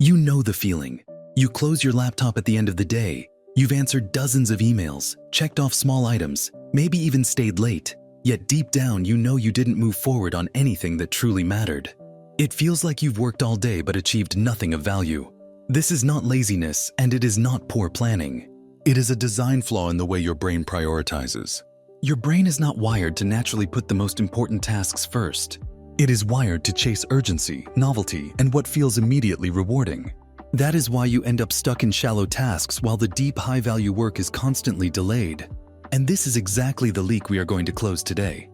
You know the feeling. You close your laptop at the end of the day. You've answered dozens of emails, checked off small items, maybe even stayed late. Yet deep down, you know you didn't move forward on anything that truly mattered. It feels like you've worked all day but achieved nothing of value. This is not laziness, and it is not poor planning. It is a design flaw in the way your brain prioritizes. Your brain is not wired to naturally put the most important tasks first. It is wired to chase urgency, novelty, and what feels immediately rewarding. That is why you end up stuck in shallow tasks while the deep, high-value work is constantly delayed. And this is exactly the leak we are going to close today.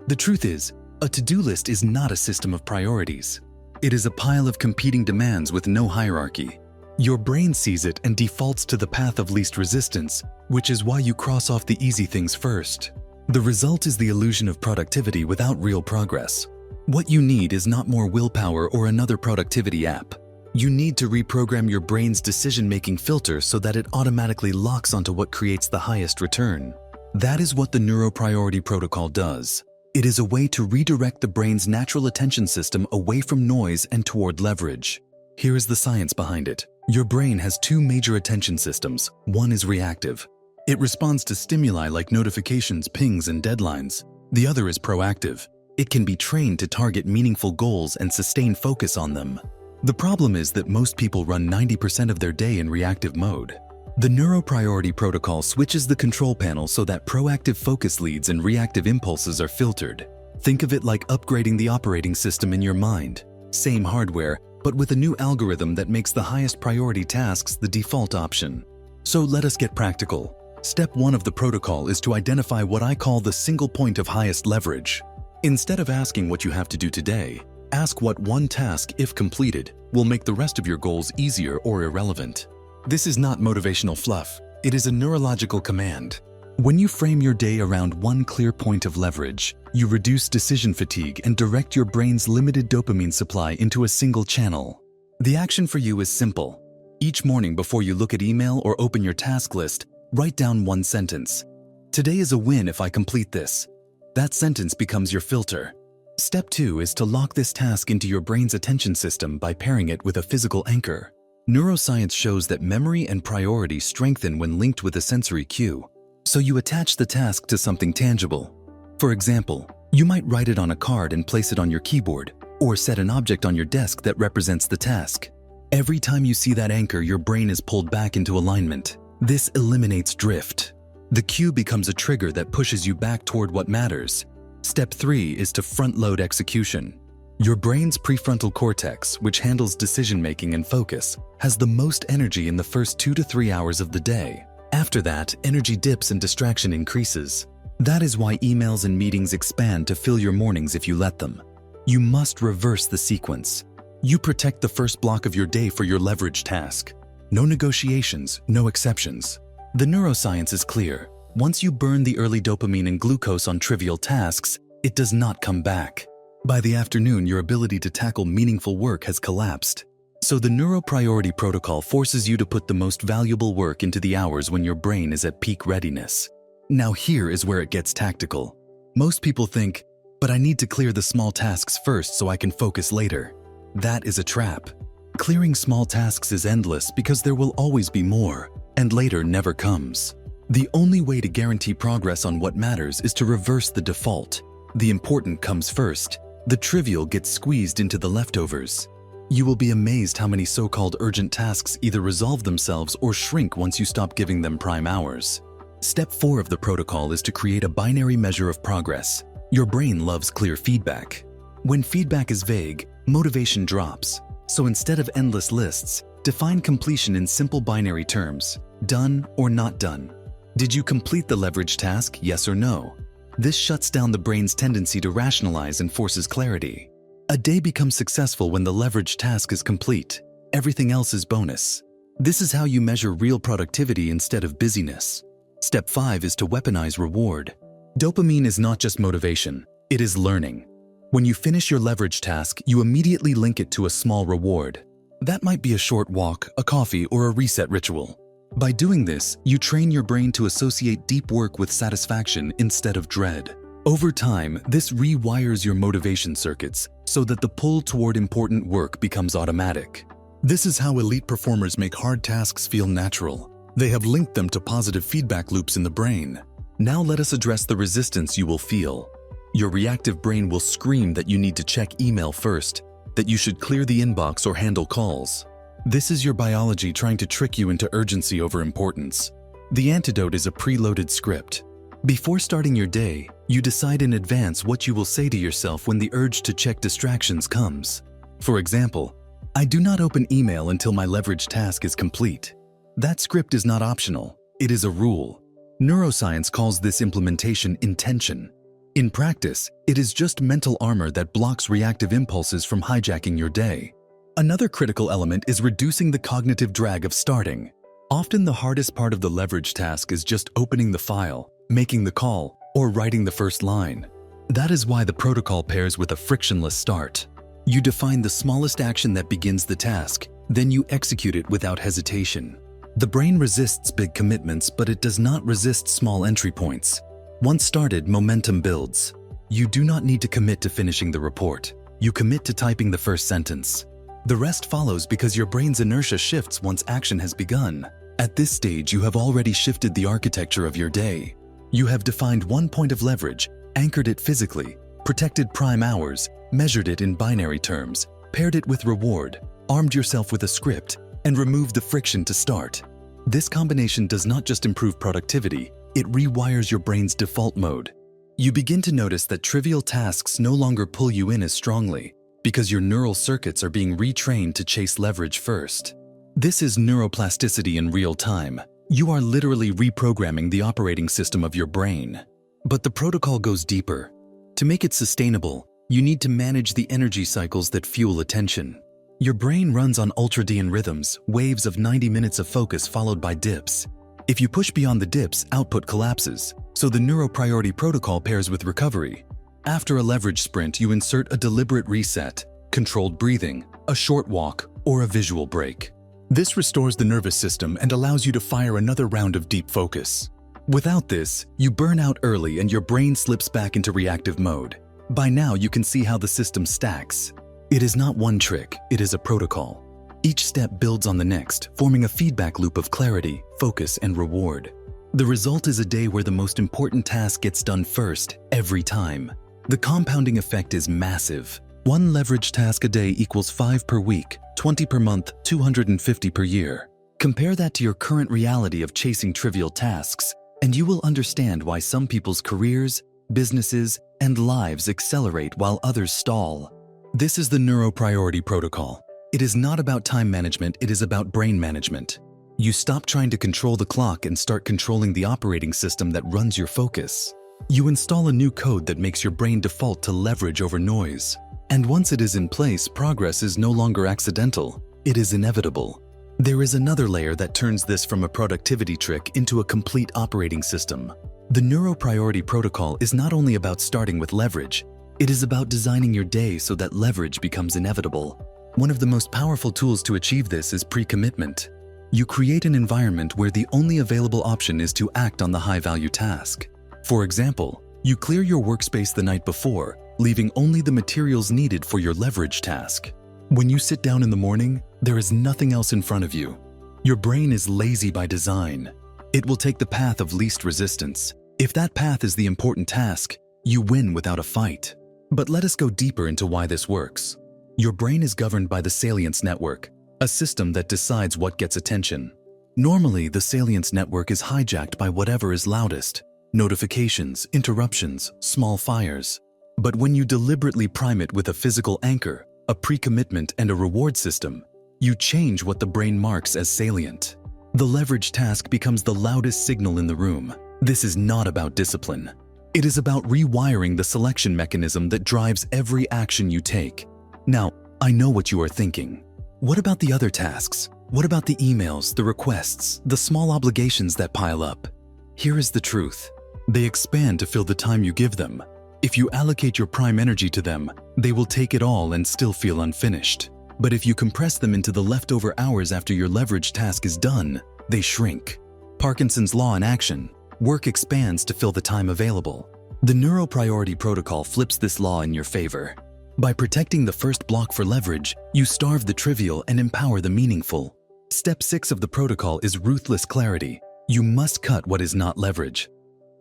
The truth is, a to-do list is not a system of priorities. It is a pile of competing demands with no hierarchy. Your brain sees it and defaults to the path of least resistance, which is why you cross off the easy things first. The result is the illusion of productivity without real progress. What you need is not more willpower or another productivity app. You need to reprogram your brain's decision-making filter so that it automatically locks onto what creates the highest return. That is what the Neuro-Priority Protocol does. It is a way to redirect the brain's natural attention system away from noise and toward leverage. Here is the science behind it. Your brain has two major attention systems. One is reactive. It responds to stimuli like notifications, pings, and deadlines. The other is proactive. It can be trained to target meaningful goals and sustain focus on them. The problem is that most people run 90% of their day in reactive mode. The Neuro-Priority Protocol switches the control panel so that proactive focus leads and reactive impulses are filtered. Think of it like upgrading the operating system in your mind. Same hardware, but with a new algorithm that makes the highest priority tasks the default option. So let us get practical. Step 1 of the protocol is to identify what I call the single point of highest leverage. Instead of asking what you have to do today, ask what one task, if completed, will make the rest of your goals easier or irrelevant. This is not motivational fluff. It is a neurological command. When you frame your day around one clear point of leverage, you reduce decision fatigue and direct your brain's limited dopamine supply into a single channel. The action for you is simple. Each morning before you look at email or open your task list, write down one sentence. Today is a win if I complete this. That sentence becomes your filter. Step 2 is to lock this task into your brain's attention system by pairing it with a physical anchor. Neuroscience shows that memory and priority strengthen when linked with a sensory cue. So you attach the task to something tangible. For example, you might write it on a card and place it on your keyboard, or set an object on your desk that represents the task. Every time you see that anchor, your brain is pulled back into alignment. This eliminates drift. The cue becomes a trigger that pushes you back toward what matters. Step 3 is to front-load execution. Your brain's prefrontal cortex, which handles decision-making and focus, has the most energy in the first 2 to 3 hours of the day. After that, energy dips and distraction increases. That is why emails and meetings expand to fill your mornings if you let them. You must reverse the sequence. You protect the first block of your day for your leverage task. No negotiations, no exceptions. The neuroscience is clear. Once you burn the early dopamine and glucose on trivial tasks, it does not come back. By the afternoon, your ability to tackle meaningful work has collapsed. So the Neuro-Priority Protocol forces you to put the most valuable work into the hours when your brain is at peak readiness. Now here is where it gets tactical. Most people think, but I need to clear the small tasks first so I can focus later. That is a trap. Clearing small tasks is endless because there will always be more, and later never comes. The only way to guarantee progress on what matters is to reverse the default. The important comes first. The trivial gets squeezed into the leftovers. You will be amazed how many so-called urgent tasks either resolve themselves or shrink once you stop giving them prime hours. Step 4 of the protocol is to create a binary measure of progress. Your brain loves clear feedback. When feedback is vague, motivation drops. So instead of endless lists, define completion in simple binary terms: done or not done. Did you complete the leverage task, yes or no? This shuts down the brain's tendency to rationalize and forces clarity. A day becomes successful when the leverage task is complete. Everything else is bonus. This is how you measure real productivity instead of busyness. Step 5 is to weaponize reward. Dopamine is not just motivation, it is learning. When you finish your leverage task, you immediately link it to a small reward. That might be a short walk, a coffee, or a reset ritual. By doing this, you train your brain to associate deep work with satisfaction instead of dread. Over time, this rewires your motivation circuits so that the pull toward important work becomes automatic. This is how elite performers make hard tasks feel natural. They have linked them to positive feedback loops in the brain. Now let us address the resistance you will feel. Your reactive brain will scream that you need to check email first, that you should clear the inbox or handle calls. This is your biology trying to trick you into urgency over importance. The antidote is a preloaded script. Before starting your day, you decide in advance what you will say to yourself when the urge to check distractions comes. For example, I do not open email until my leverage task is complete. That script is not optional, it is a rule. Neuroscience calls this implementation intention. In practice, it is just mental armor that blocks reactive impulses from hijacking your day. Another critical element is reducing the cognitive drag of starting. Often the hardest part of the leverage task is just opening the file, making the call, or writing the first line. That is why the protocol pairs with a frictionless start. You define the smallest action that begins the task, then you execute it without hesitation. The brain resists big commitments, but it does not resist small entry points. Once started, momentum builds. You do not need to commit to finishing the report. You commit to typing the first sentence. The rest follows because your brain's inertia shifts once action has begun. At this stage, you have already shifted the architecture of your day. You have defined one point of leverage, anchored it physically, protected prime hours, measured it in binary terms, paired it with reward, armed yourself with a script, and removed the friction to start. This combination does not just improve productivity, it rewires your brain's default mode. You begin to notice that trivial tasks no longer pull you in as strongly because your neural circuits are being retrained to chase leverage first. This is neuroplasticity in real time. You are literally reprogramming the operating system of your brain. But the protocol goes deeper. To make it sustainable, you need to manage the energy cycles that fuel attention. Your brain runs on ultradian rhythms, waves of 90 minutes of focus followed by dips. If you push beyond the dips, output collapses, so the Neuro-Priority Protocol pairs with recovery. After a leverage sprint, you insert a deliberate reset, controlled breathing, a short walk, or a visual break. This restores the nervous system and allows you to fire another round of deep focus. Without this, you burn out early and your brain slips back into reactive mode. By now, you can see how the system stacks. It is not one trick, it is a protocol. Each step builds on the next, forming a feedback loop of clarity, focus, and reward. The result is a day where the most important task gets done first, every time. The compounding effect is massive. One leverage task a day equals 5 per week, 20 per month, 250 per year. Compare that to your current reality of chasing trivial tasks, and you will understand why some people's careers, businesses, and lives accelerate while others stall. This is the Neuro-Priority Protocol. It is not about time management, it is about brain management. You stop trying to control the clock and start controlling the operating system that runs your focus. You install a new code that makes your brain default to leverage over noise. And once it is in place, progress is no longer accidental, it is inevitable. There is another layer that turns this from a productivity trick into a complete operating system. The Neuro-Priority Protocol is not only about starting with leverage, it is about designing your day so that leverage becomes inevitable. One of the most powerful tools to achieve this is pre-commitment. You create an environment where the only available option is to act on the high-value task. For example, you clear your workspace the night before, leaving only the materials needed for your leverage task. When you sit down in the morning, there is nothing else in front of you. Your brain is lazy by design. It will take the path of least resistance. If that path is the important task, you win without a fight. But let us go deeper into why this works. Your brain is governed by the salience network, a system that decides what gets attention. Normally, the salience network is hijacked by whatever is loudest: notifications, interruptions, small fires. But when you deliberately prime it with a physical anchor, a pre-commitment, and a reward system, you change what the brain marks as salient. The leverage task becomes the loudest signal in the room. This is not about discipline. It is about rewiring the selection mechanism that drives every action you take. Now, I know what you are thinking. What about the other tasks? What about the emails, the requests, the small obligations that pile up? Here is the truth. They expand to fill the time you give them. If you allocate your prime energy to them, they will take it all and still feel unfinished. But if you compress them into the leftover hours after your leverage task is done, they shrink. Parkinson's law in action. Work expands to fill the time available. The Neuro-Priority Protocol flips this law in your favor. By protecting the first block for leverage, you starve the trivial and empower the meaningful. Step 6 of the protocol is ruthless clarity. You must cut what is not leverage.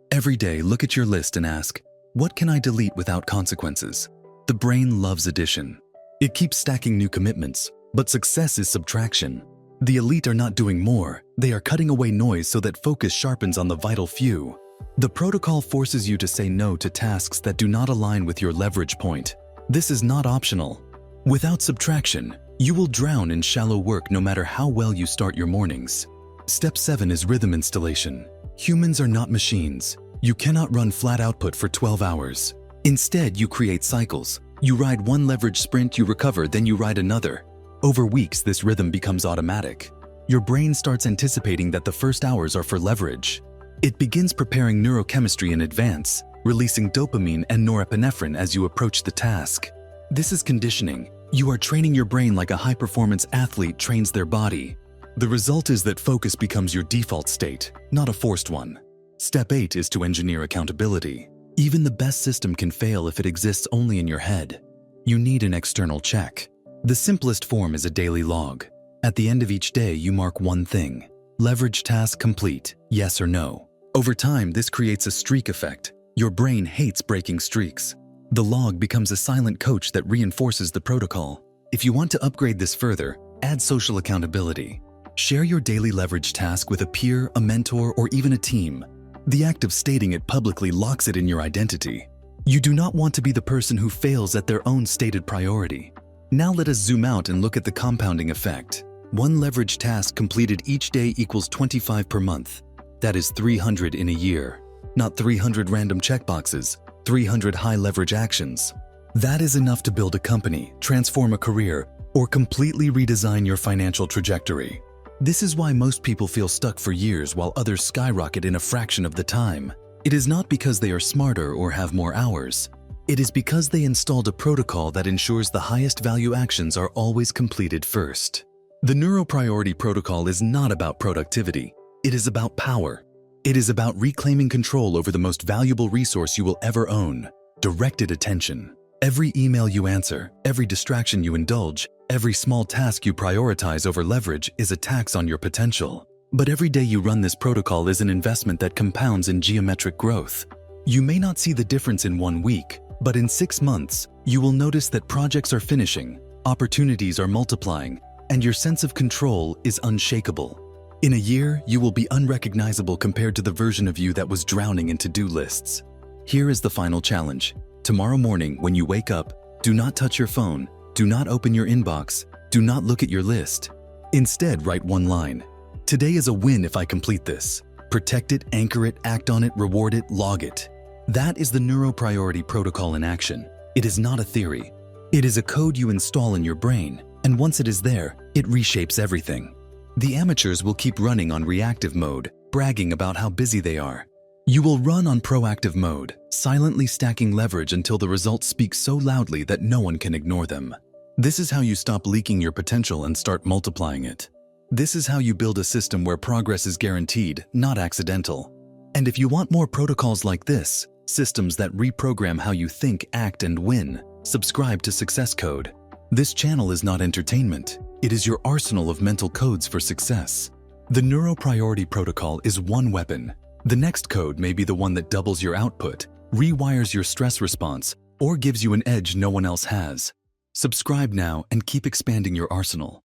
Every day, look at your list and ask, what can I delete without consequences? The brain loves addition. It keeps stacking new commitments, but success is subtraction. The elite are not doing more, they are cutting away noise so that focus sharpens on the vital few. The protocol forces you to say no to tasks that do not align with your leverage point. This is not optional. Without subtraction, you will drown in shallow work no matter how well you start your mornings. Step 7 is rhythm installation. Humans are not machines. You cannot run flat output for 12 hours. Instead, you create cycles. You ride one leverage sprint, you recover, then you ride another. Over weeks, this rhythm becomes automatic. Your brain starts anticipating that the first hours are for leverage. It begins preparing neurochemistry in advance, releasing dopamine and norepinephrine as you approach the task. This is conditioning. You are training your brain like a high-performance athlete trains their body. The result is that focus becomes your default state, not a forced one. Step 8 is to engineer accountability. Even the best system can fail if it exists only in your head. You need an external check. The simplest form is a daily log. At the end of each day, you mark one thing. Leverage task complete, yes or no. Over time, this creates a streak effect. Your brain hates breaking streaks. The log becomes a silent coach that reinforces the protocol. If you want to upgrade this further, add social accountability. Share your daily leverage task with a peer, a mentor, or even a team. The act of stating it publicly locks it in your identity. You do not want to be the person who fails at their own stated priority. Now let us zoom out and look at the compounding effect. One leverage task completed each day equals 25 per month. That is 300 in a year. Not 300 random checkboxes, 300 high leverage actions. That is enough to build a company, transform a career, or completely redesign your financial trajectory. This is why most people feel stuck for years while others skyrocket in a fraction of the time. It is not because they are smarter or have more hours. It is because they installed a protocol that ensures the highest value actions are always completed first. The Neuro-Priority Protocol is not about productivity. It is about power. It is about reclaiming control over the most valuable resource you will ever own: directed attention. Every email you answer, every distraction you indulge, every small task you prioritize over leverage is a tax on your potential. But every day you run this protocol is an investment that compounds in geometric growth. You may not see the difference in 1 week, but in 6 months, you will notice that projects are finishing, opportunities are multiplying, and your sense of control is unshakable. In a year, you will be unrecognizable compared to the version of you that was drowning in to-do lists. Here is the final challenge. Tomorrow morning, when you wake up, do not touch your phone, do not open your inbox, do not look at your list. Instead, write one line. Today is a win if I complete this. Protect it, anchor it, act on it, reward it, log it. That is the Neuro-Priority Protocol in action. It is not a theory. It is a code you install in your brain, and once it is there, it reshapes everything. The amateurs will keep running on reactive mode, bragging about how busy they are. You will run on proactive mode, silently stacking leverage until the results speak so loudly that no one can ignore them. This is how you stop leaking your potential and start multiplying it. This is how you build a system where progress is guaranteed, not accidental. And if you want more protocols like this, systems that reprogram how you think, act, and win, subscribe to Success Code. This channel is not entertainment. It is your arsenal of mental codes for success. The Neuro-Priority Protocol is one weapon. The next code may be the one that doubles your output, rewires your stress response, or gives you an edge no one else has. Subscribe now and keep expanding your arsenal.